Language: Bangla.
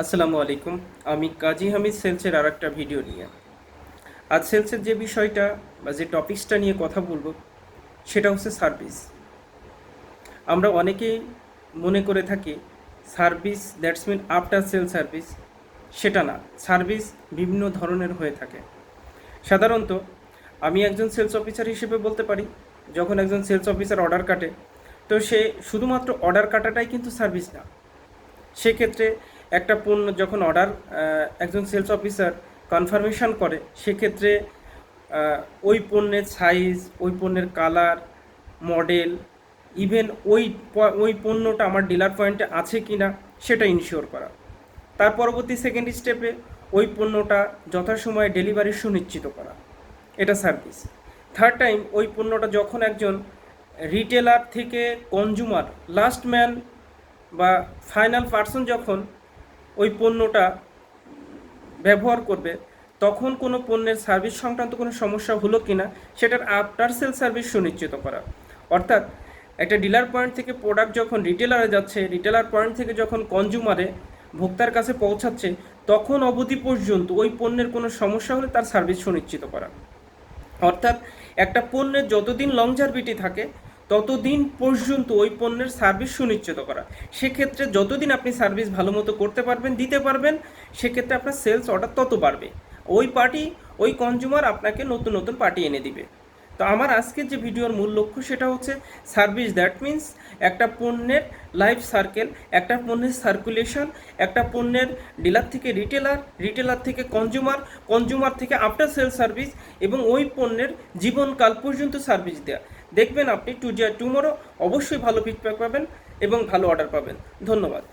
আসসালামু আলাইকুম। আমি কাজী হামিদ সেলসের আর একটা ভিডিও নিয়ে আজ সেলসের যে বিষয়টা বা যে টপিকসটা নিয়ে কথা বলবো সেটা হচ্ছে সার্ভিস। আমরা অনেকেই মনে করে থাকি service that's mean after sale service. সেটা না, সার্ভিস বিভিন্ন ধরনের হয়ে থাকে। সাধারণত আমি একজন সেলস অফিসার হিসেবে বলতে পারি, যখন একজন সেলস অফিসার অর্ডার কাটে, তো সে শুধুমাত্র অর্ডার কাটাটাই কিন্তু সার্ভিস না। সেক্ষেত্রে একটা পণ্য যখন একজন সেলস অফিসার কনফার্মেশন করে, সেক্ষেত্রে ওই পণ্যের সাইজ, ওই পণ্যের কালার, মডেল, ইভেন ওই পণ্যটা আমার ডিলার পয়েন্টে আছে কি না সেটা ইনশিওর করা। তার পরবর্তী সেকেন্ড স্টেপে ওই পণ্যটা যথাসময়ে ডেলিভারি সুনিশ্চিত করা, এটা সার্ভিস। থার্ড টাইম ওই পণ্যটা যখন একজন রিটেলার থেকে কনজুমার, লাস্ট ম্যান বা ফাইনাল পার্সন যখন ওই পণ্যটা ব্যবহার করবে, তখন কোনো পণ্যের সার্ভিস সংক্রান্ত কোনো সমস্যা হলো কি না সেটার আফটার সেল সার্ভিস সুনিশ্চিত করা। অর্থাৎ একটা ডিলার পয়েন্ট থেকে প্রোডাক্ট যখন রিটেলারে যাচ্ছে, রিটেলার পয়েন্ট থেকে যখন কনজুমারে, ভোক্তার কাছে পৌঁছাচ্ছে, তখন অবধি পর্যন্ত ওই পণ্যের কোনো সমস্যা হলে তার সার্ভিস সুনিশ্চিত করা। অর্থাৎ একটা পণ্যের যতদিন লংজারভিটি থাকে ততদিন পর্যন্ত ওই পণ্যের সার্ভিস সুনিশ্চিত করা। সেক্ষেত্রে যতদিন আপনি সার্ভিস ভালো মতো করতে পারবেন, দিতে পারবেন, সেক্ষেত্রে আপনার সেলস অর্ডার তত বাড়বে। ওই কনজিউমার আপনাকে নতুন নতুন পার্টি এনে দিবে। তো আমার আজকের যে ভিডিওর মূল লক্ষ্য সেটা হচ্ছে সার্ভিস। দ্যাট মিন্স একটা পণ্যের লাইফ সার্কেল, একটা পণ্যের সার্কুলেশন, একটা পণ্যের ডিলার থেকে রিটেলার, রিটেলার থেকে কনজিউমার, কনজিউমার থেকে আফটার সেল সার্ভিস, এবং ওই পণ্যের জীবনকাল পর্যন্ত সার্ভিস দেওয়া। দেখবেন আপনি টুমোরো অবশ্যই ভালো ফিডব্যাক পাবেন এবং ভালো অর্ডার পাবেন। ধন্যবাদ।